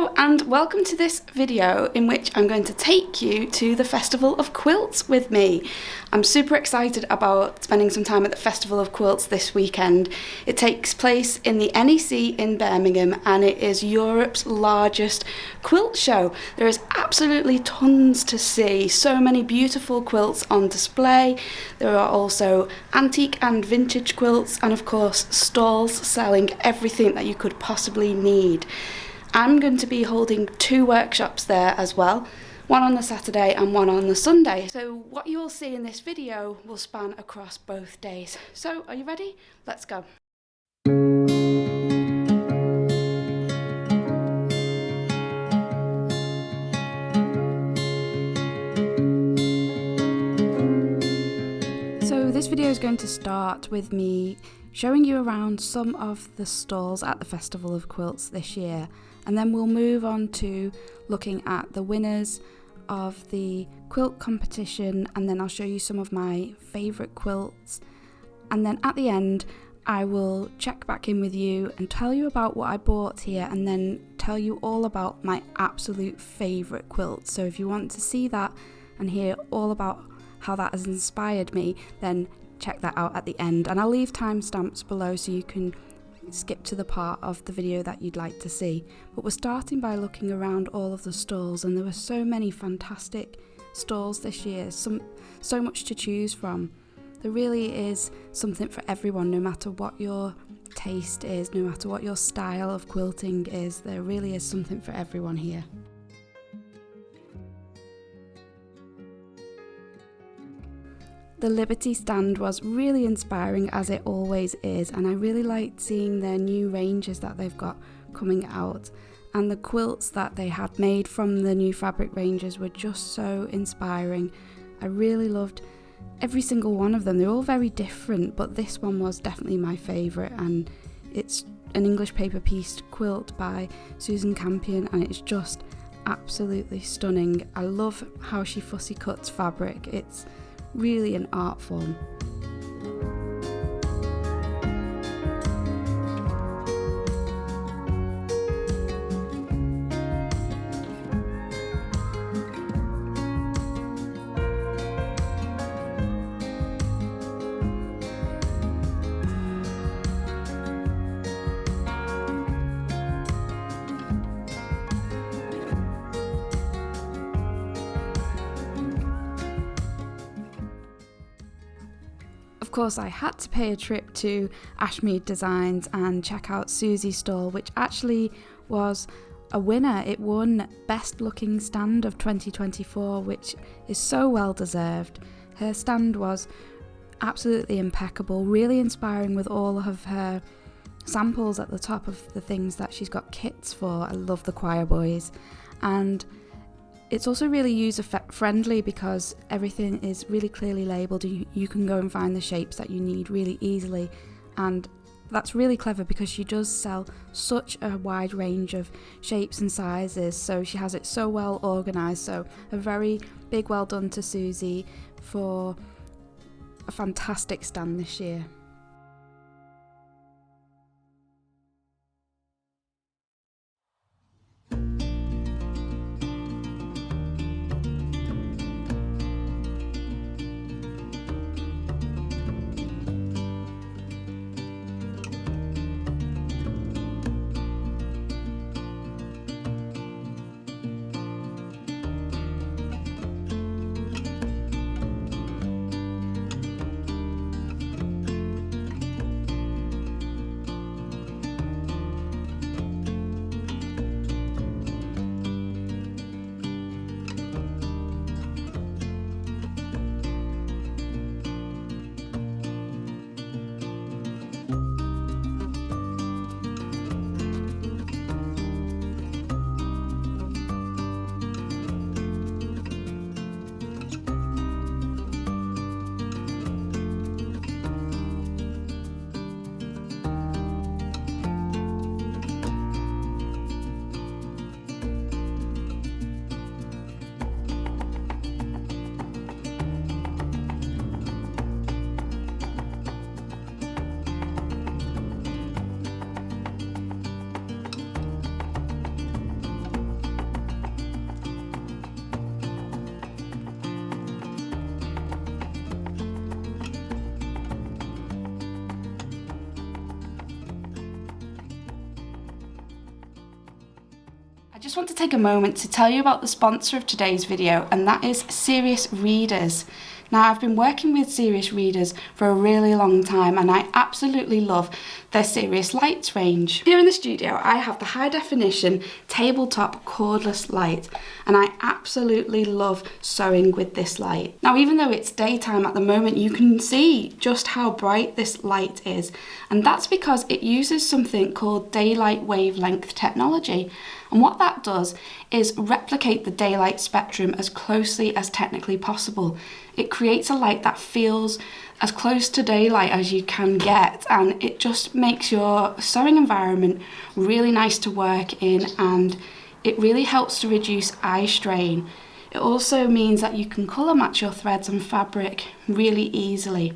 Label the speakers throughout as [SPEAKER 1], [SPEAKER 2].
[SPEAKER 1] Hello and welcome to this video in which I'm going to take you to the Festival of Quilts with me. I'm super excited about spending some time at the Festival of Quilts this weekend. It takes place in the NEC in Birmingham and it is Europe's largest quilt show. There is absolutely tons to see, so many beautiful quilts on display. There are also antique and vintage quilts and of course stalls selling everything that you could possibly need. I'm going to be holding 2 workshops there as well, one on the Saturday and one on the Sunday. So what you'll see in this video will span across both days. So are you ready? Let's go. So this video is going to start with me showing you around some of the stalls at the Festival of Quilts this year, and then we'll move on to looking at the winners of the quilt competition, and then I'll show you some of my favourite quilts, and then at the end I will check back in with you and tell you about what I bought here and then tell you all about my absolute favourite quilt. So if you want to see that and hear all about how that has inspired me, then check that out at the end, and I'll leave timestamps below so you can skip to the part of the video that you'd like to see. But we're starting by looking around all of the stalls, and there were so many fantastic stalls this year, so much to choose from. There really is something for everyone, no matter what your taste is, no matter what your style of quilting is, there really is something for everyone here. The Liberty stand was really inspiring, as it always is, and I really liked seeing their new ranges that they've got coming out, and the quilts that they had made from the new fabric ranges were just so inspiring. I really loved every single one of them. They're all very different, but this one was definitely my favourite, and it's an English paper piece quilt by Susan Campion, and it's just absolutely stunning. I love how she fussy cuts fabric. It's really an art form. Of course, I had to pay a trip to Ashmead Designs and check out Susie's stall, which actually was a winner. It won Best Looking Stand of 2024, which is so well deserved. Her stand was absolutely impeccable, really inspiring with all of her samples at the top of the things that she's got kits for. I love the choir boys, and it's also really user-friendly because everything is really clearly labelled. You can go and find the shapes that you need really easily, and that's really clever because she does sell such a wide range of shapes and sizes, so she has it so well organised. So a very big well done to Susie for a fantastic stand this year. just want to take a moment to tell you about the sponsor of today's video, and that is Serious Readers. Now, I've been working with Serious Readers for a really long time and I absolutely love their Serious Lights range. Here in the studio, I have the high definition tabletop cordless light, and I absolutely love sewing with this light. Now, even though it's daytime at the moment, you can see just how bright this light is, and that's because it uses something called daylight wavelength technology. And what that does is replicate the daylight spectrum as closely as technically possible. It creates a light that feels as close to daylight as you can get, and it just makes your sewing environment really nice to work in, and it really helps to reduce eye strain. It also means that you can colour match your threads and fabric really easily.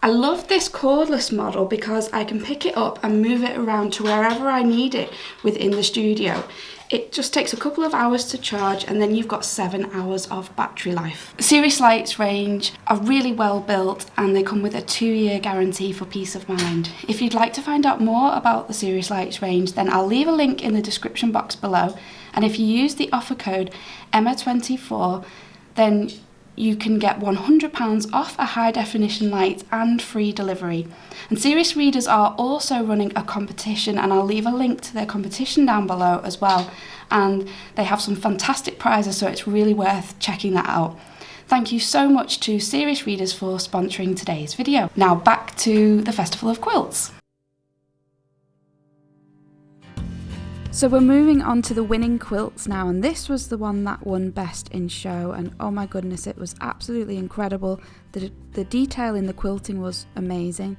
[SPEAKER 1] I love this cordless model because I can pick it up and move it around to wherever I need it within the studio. It just takes a couple of hours to charge and then you've got 7 hours of battery life. The Serious Lights range are really well built and they come with a 2-year guarantee for peace of mind. If you'd like to find out more about the Serious Lights range, then I'll leave a link in the description box below, and if you use the offer code EMMA24, then you can get £100 off a high definition light and free delivery. And Serious Readers are also running a competition, and I'll leave a link to their competition down below as well. And they have some fantastic prizes, so it's really worth checking that out. Thank you so much to Serious Readers for sponsoring today's video. Now back to the Festival of Quilts. So we're moving on to the winning quilts now, and this was the one that won Best in Show, and oh my goodness, it was absolutely incredible. The detail in the quilting was amazing,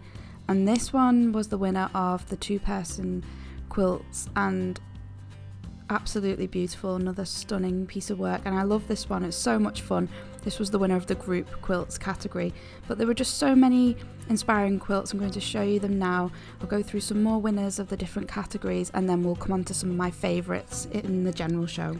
[SPEAKER 1] and this one was the winner of the 2-person quilts, and absolutely beautiful, another stunning piece of work, and I love this one, it's so much fun. This was the winner of the group quilts category, but there were just so many inspiring quilts. I'm going to show you them now. I'll go through some more winners of the different categories and then we'll come on to some of my favourites in the general show.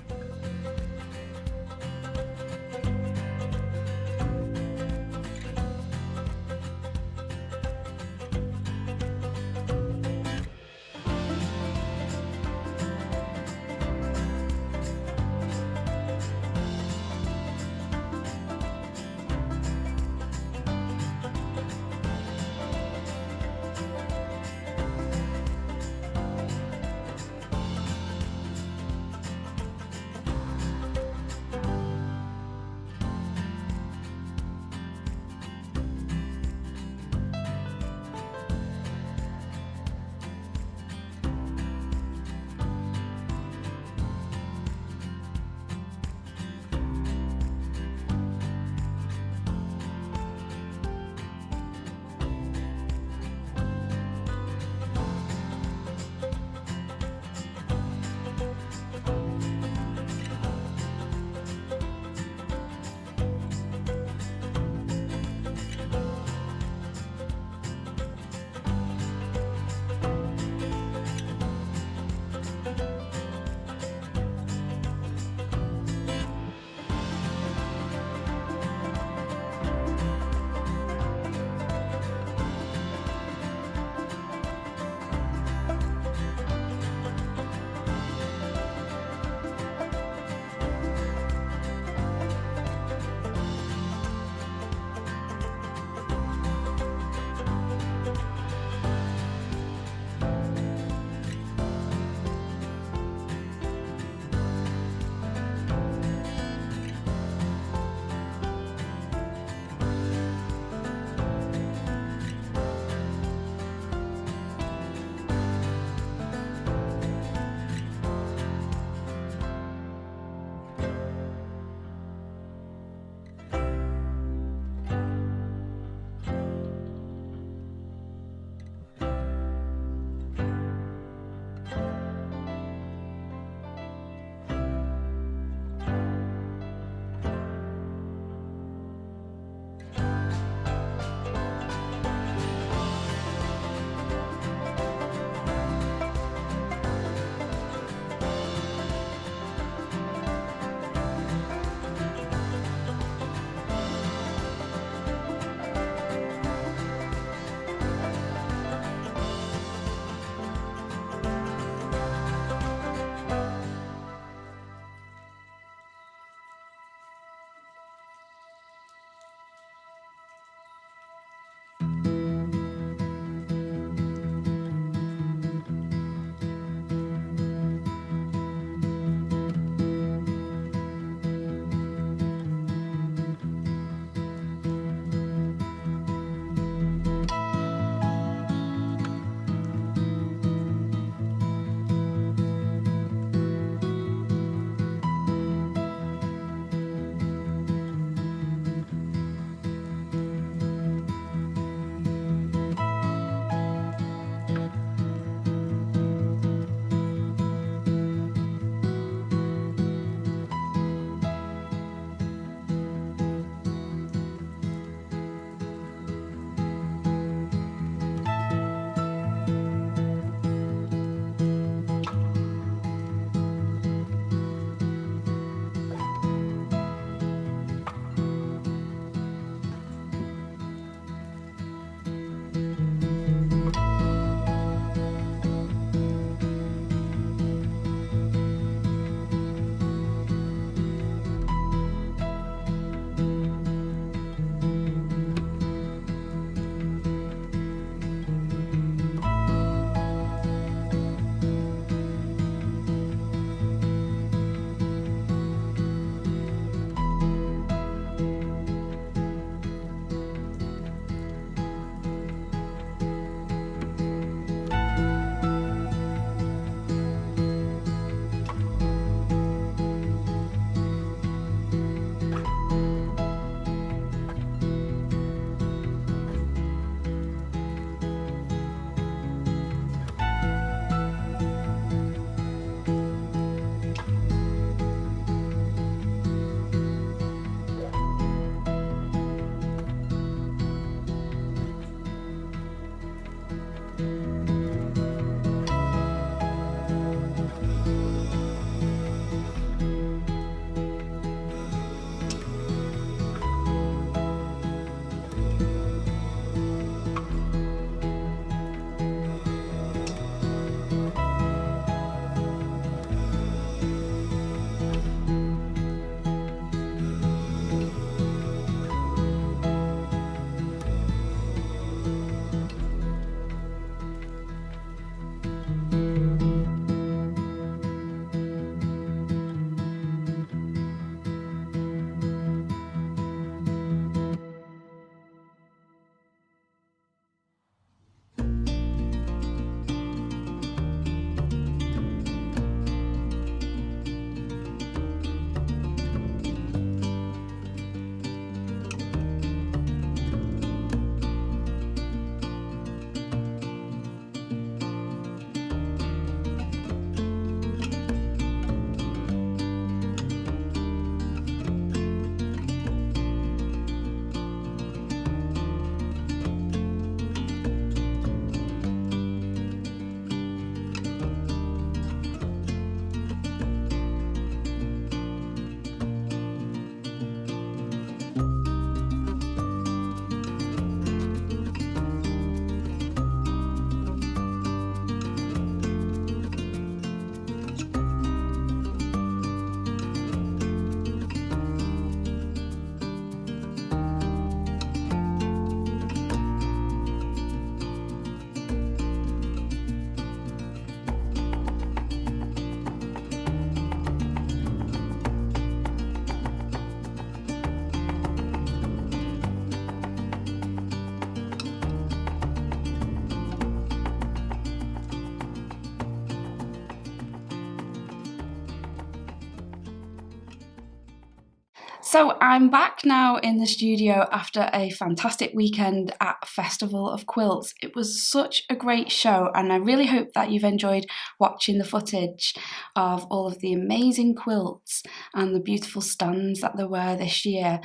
[SPEAKER 1] So I'm back now in the studio after a fantastic weekend at Festival of Quilts. It was such a great show, and I really hope that you've enjoyed watching the footage of all of the amazing quilts and the beautiful stands that there were this year.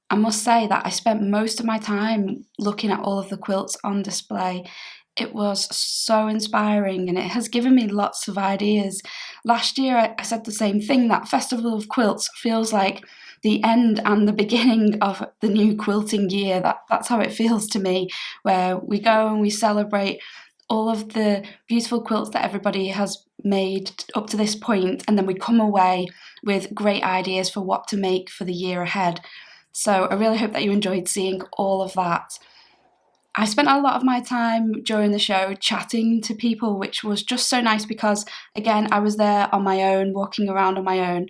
[SPEAKER 1] I must say that I spent most of my time looking at all of the quilts on display. It was so inspiring and it has given me lots of ideas. Last year I said the same thing, that Festival of Quilts feels like the end and the beginning of the new quilting year. That's how it feels to me, where we go and we celebrate all of the beautiful quilts that everybody has made up to this point, and then we come away with great ideas for what to make for the year ahead. So I really hope that you enjoyed seeing all of that. I spent a lot of my time during the show chatting to people, which was just so nice because, again, I was there on my own, walking around on my own,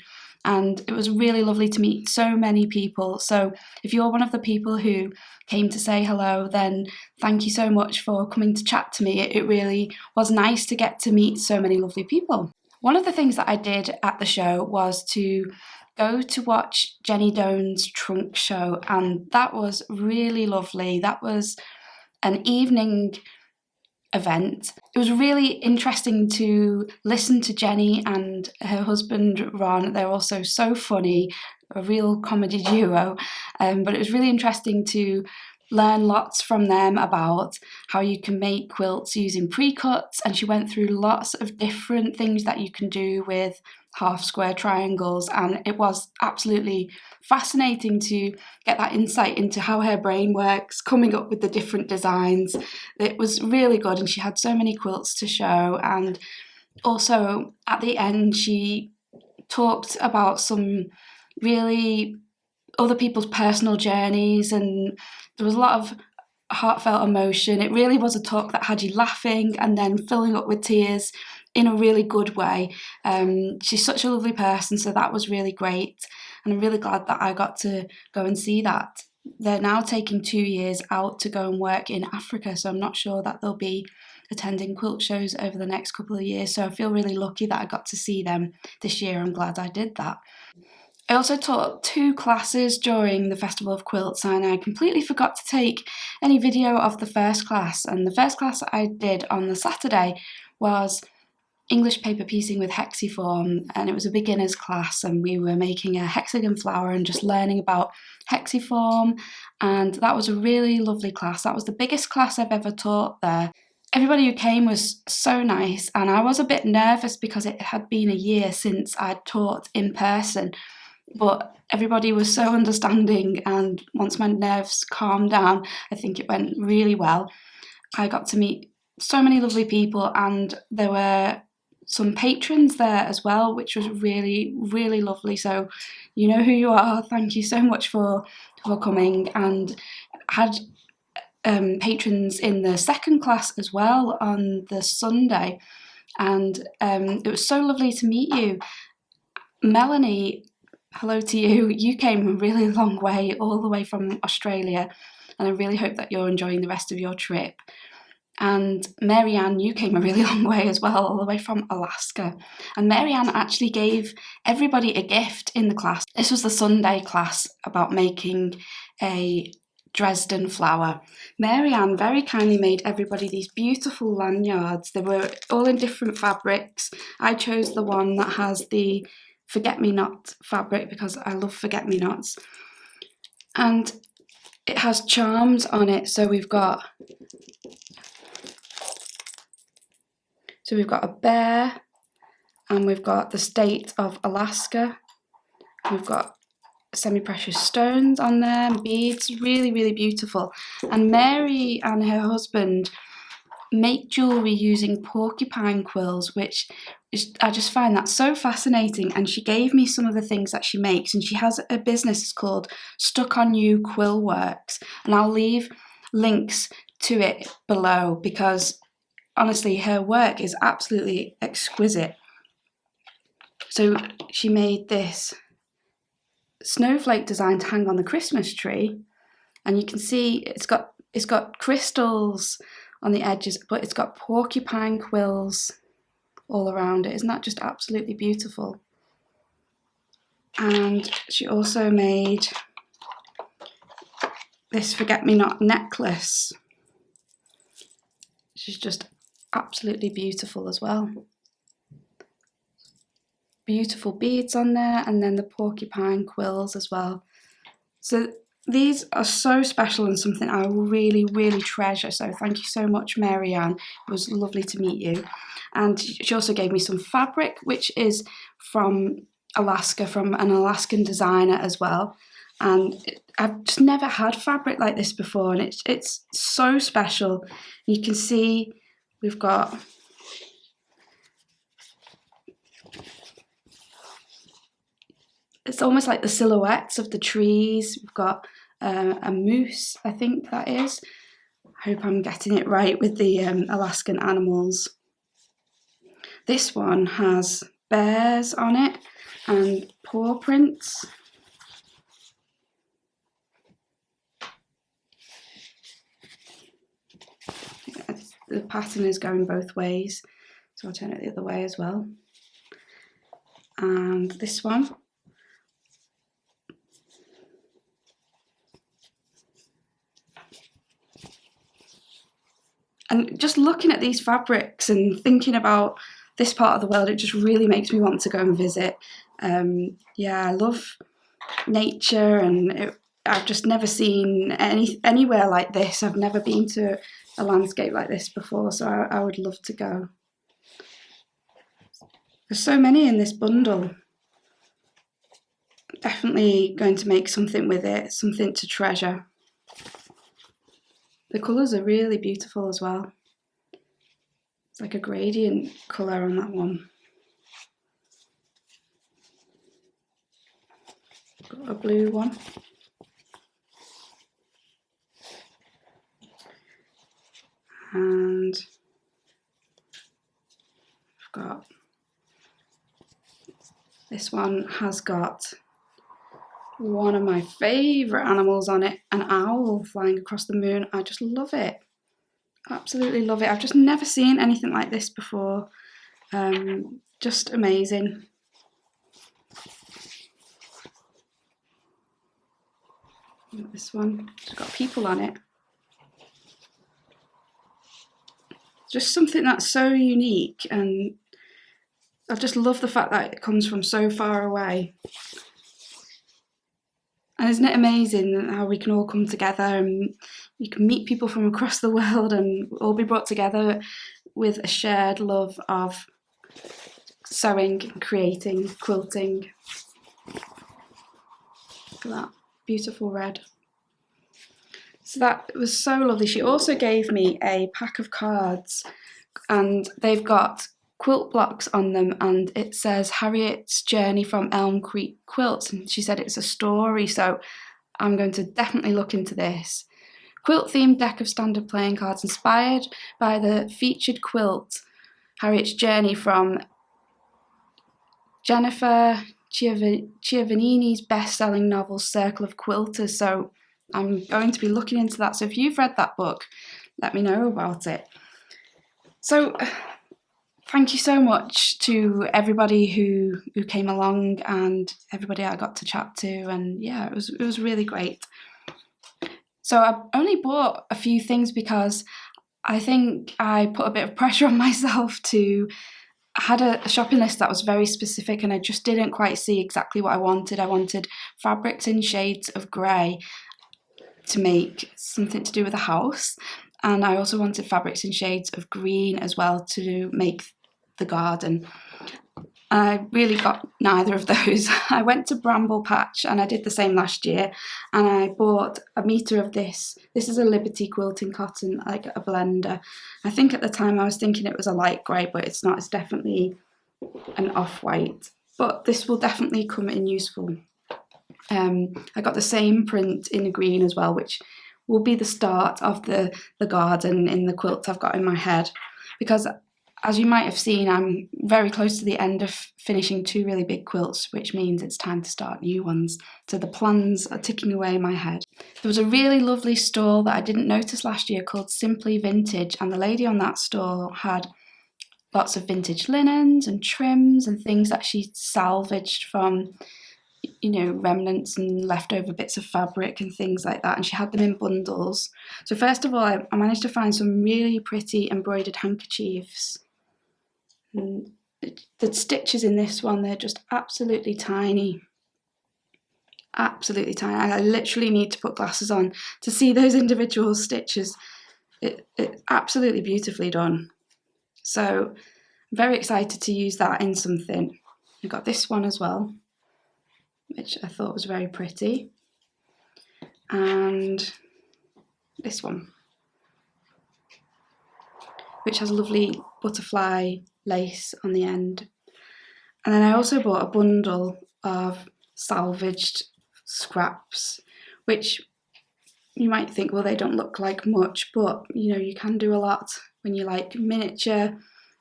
[SPEAKER 1] and it was really lovely to meet so many people. So if you're one of the people who came to say hello, then thank you so much for coming to chat to me. It really was nice to get to meet so many lovely people. One of the things that I did at the show was to go to watch Jenny Doan's trunk show, and that was really lovely. That was an evening event. It was really interesting to listen to Jenny and her husband Ron. They're also so funny, a real comedy duo. But it was really interesting to learn lots from them about how you can make quilts using pre-cuts, and she went through lots of different things that you can do with half square triangles, and it was absolutely fascinating to get that insight into how her brain works, coming up with the different designs. It was really good, and she had so many quilts to show. And also at the end she talked about some really other people's personal journeys, and there was a lot of heartfelt emotion. It really was a talk that had you laughing and then filling up with tears in a really good way. She's such a lovely person, so that was really great, and I'm really glad that I got to go and see that. They're now taking 2 years out to go and work in Africa, so I'm not sure that they'll be attending quilt shows over the next couple of years, so I feel really lucky that I got to see them this year. I'm glad I did that. I also taught 2 classes during the Festival of Quilts, and I completely forgot to take any video of the first class. And the first class I did on the Saturday was English paper piecing with hexiform, and it was a beginner's class, and we were making a hexagon flower and just learning about hexiform, and that was a really lovely class. That was the biggest class I've ever taught there. Everybody who came was so nice, and I was a bit nervous because it had been a year since I'd taught in person, but everybody was so understanding, and once my nerves calmed down, I think it went really well. I got to meet so many lovely people, and there were some patrons there as well, which was really, really lovely. So you know who you are. Thank you so much for coming. And had patrons in the second class as well on the Sunday, and it was so lovely to meet you. Melanie, hello to you. You came a really long way, all the way from Australia, and I really hope that you're enjoying the rest of your trip. And Marianne, you came a really long way as well, all the way from Alaska. And Marianne actually gave everybody a gift in the class. This was the Sunday class about making a Dresden flower. Marianne very kindly made everybody these beautiful lanyards. They were all in different fabrics. I chose the one that has the forget-me-not fabric because I love forget-me-nots. And it has charms on it, so we've got a bear, and we've got the state of Alaska. We've got semi-precious stones on there, beads, really, really beautiful. And Mary and her husband make jewellery using porcupine quills, which I just find that so fascinating. And she gave me some of the things that she makes, and she has a business called Stuckonu Quillworks, and I'll leave links to it below because honestly her work is absolutely exquisite. So she made this snowflake design to hang on the Christmas tree, and you can see it's got crystals on the edges, but it's got porcupine quills all around it. Isn't that just absolutely beautiful? And she also made this forget-me-not necklace. She's just absolutely beautiful as well. Beautiful beads on there, and then the porcupine quills as well. So these are so special and something I really, really treasure. So thank you so much, Mary Ann. It was lovely to meet you. And she also gave me some fabric, which is from Alaska, from an Alaskan designer as well. And I've just never had fabric like this before, and it's so special. You can see we've got it's almost like the silhouettes of the trees. We've got a moose, I think that is. I hope I'm getting it right with the Alaskan animals. This one has bears on it and paw prints. The pattern is going both ways, so I'll turn it the other way as well. And this one, and just looking at these fabrics and thinking about this part of the world, it just really makes me want to go and visit. Yeah, I love nature, and I've just never seen anywhere like this. I've never been to a landscape like this before, so I would love to go. There's so many in this bundle. Definitely going to make something with it, something to treasure. The colours are really beautiful as well. It's like a gradient colour on that one. Got a blue one. And I've got, this one has got one of my favourite animals on it, an owl flying across the moon. I just love it. Absolutely love it. I've just never seen anything like this before. Just amazing. This one, it's got people on it. Just something that's so unique, and I just love the fact that it comes from so far away. And isn't it amazing how we can all come together and you can meet people from across the world and all be brought together with a shared love of sewing, creating, quilting. Look at that beautiful red. So that was so lovely. She also gave me a pack of cards, and they've got quilt blocks on them, and it says Harriet's Journey from Elm Creek Quilts, and she said it's a story, so I'm going to definitely look into this. Quilt themed deck of standard playing cards inspired by the featured quilt Harriet's Journey from Jennifer Ciavanini's best-selling novel Circle of Quilters. So I'm going to be looking into that. So if you've read that book, let me know about it. So thank you so much to everybody who came along and everybody I got to chat to, and yeah, it was really great. So I only bought a few things because I think I put a bit of pressure on myself to. I had a shopping list that was very specific, and I just didn't quite see exactly what I wanted. I wanted fabrics in shades of grey to make something to do with a house, and I also wanted fabrics in shades of green as well to make the garden. I really got neither of those. I went to Bramble Patch, and I did the same last year, and I bought a metre of this. This is a Liberty quilting cotton, like a blender. I think at the time I was thinking it was a light grey, but it's not. It's definitely an off-white, but this will definitely come in useful. I got the same print in green as well, which will be the start of the garden in the quilts I've got in my head, because as you might have seen, I'm very close to the end of finishing 2 really big quilts, which means it's time to start new ones. So the plans are ticking away in my head. There was a really lovely stall that I didn't notice last year called Simply Vintage, and the lady on that stall had lots of vintage linens and trims and things that she salvaged from you know, remnants and leftover bits of fabric and things like that, and she had them in bundles. So first of all, I managed to find some really pretty embroidered handkerchiefs. And the stitches in this one, they're just absolutely tiny. Absolutely tiny. I literally need to put glasses on to see those individual stitches. It's absolutely beautifully done. So I'm very excited to use that in something. I got this one as well, which I thought was very pretty. And this one, which has a lovely butterfly lace on the end. And then I also bought a bundle of salvaged scraps, which you might think, well, they don't look like much, but you know, you can do a lot when you like miniature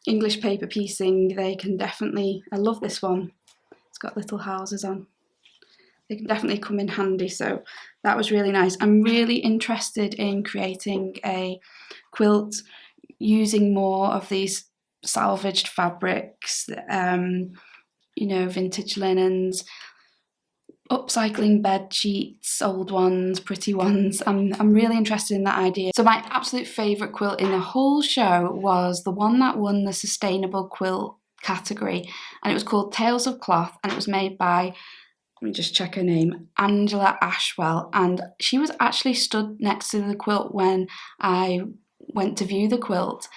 [SPEAKER 1] English paper piecing. They can definitely, I love this one. It's got little houses on. They can definitely come in handy, so that was really nice. I'm really interested in creating a quilt using more of these salvaged fabrics, you know, vintage linens, upcycling bed sheets, old ones, pretty ones. I'm really interested in that idea. So my absolute favourite quilt in the whole show was the one that won the sustainable quilt category, and it was called Tales of Cloth, and it was made by, let me just check her name, Angela Ashwell, and she was actually stood next to the quilt when I went to view the quilt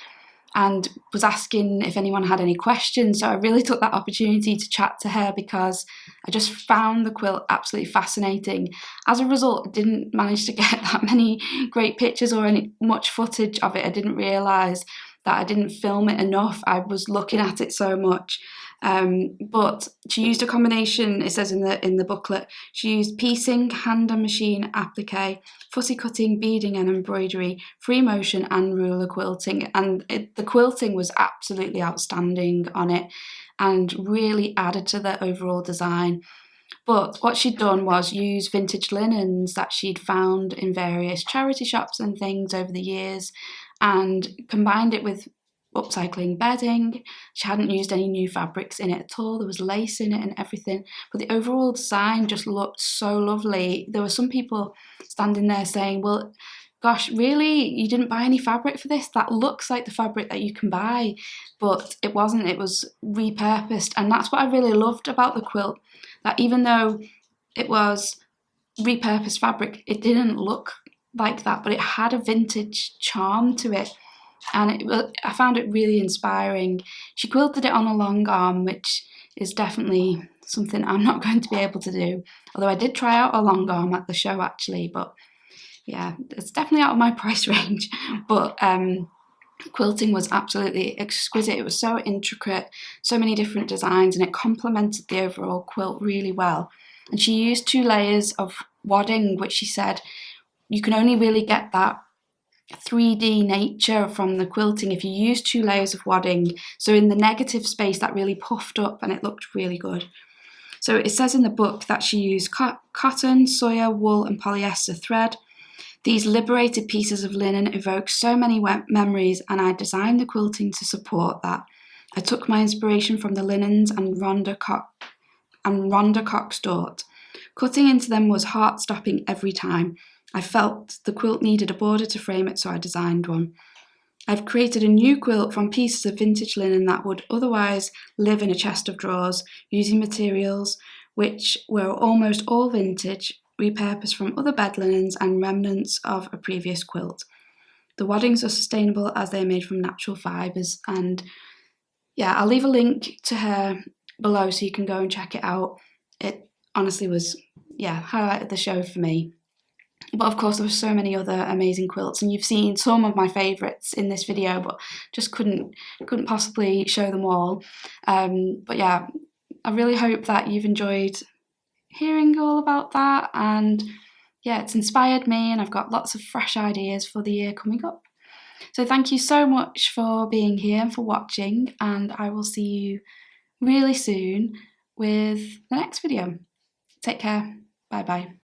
[SPEAKER 1] and was asking if anyone had any questions. So I really took that opportunity to chat to her because I just found the quilt absolutely fascinating. As a result, I didn't manage to get that many great pictures or any much footage of it. I didn't realise that I didn't film it enough. I was looking at it so much. But she used a combination, it says in the booklet, she used piecing, hand and machine applique, fussy cutting, beading and embroidery, free motion and ruler quilting, and the quilting was absolutely outstanding on it and really added to the overall design. But what she'd done was use vintage linens that she'd found in various charity shops and things over the years and combined it with upcycling bedding. She hadn't used any new fabrics in it at all. There was lace in it and everything, but the overall design just looked so lovely. There were some people standing there saying, well, gosh, really, you didn't buy any fabric for this? That looks like the fabric that you can buy. But it wasn't. It was repurposed, and that's what I really loved about the quilt, that even though it was repurposed fabric, it didn't look like that, but it had a vintage charm to it. And I found it really inspiring. She quilted it on a long arm, which is definitely something I'm not going to be able to do. Although I did try out a long arm at the show actually, but yeah, it's definitely out of my price range. But quilting was absolutely exquisite. It was so intricate, so many different designs, and it complemented the overall quilt really well. And she used 2 layers of wadding, which she said you can only really get that 3D nature from the quilting if you use 2 layers of wadding. So in the negative space that really puffed up and it looked really good. So it says in the book that she used cotton, soya, wool and polyester thread. These liberated pieces of linen evoke so many memories, and I designed the quilting to support that. I took my inspiration from the linens and Rhonda Cox Dort. Cutting into them was heart-stopping every time. I felt the quilt needed a border to frame it, so I designed one. I've created a new quilt from pieces of vintage linen that would otherwise live in a chest of drawers, using materials which were almost all vintage, repurposed from other bed linens and remnants of a previous quilt. The waddings are sustainable as they are made from natural fibres, and yeah, I'll leave a link to her below so you can go and check it out. It honestly was, highlighted the show for me. But of course there were so many other amazing quilts, and you've seen some of my favourites in this video, but just couldn't possibly show them all. But yeah, I really hope that you've enjoyed hearing all about that, and yeah, it's inspired me, and I've got lots of fresh ideas for the year coming up. So thank you so much for being here and for watching, and I will see you really soon with the next video. Take care. Bye bye.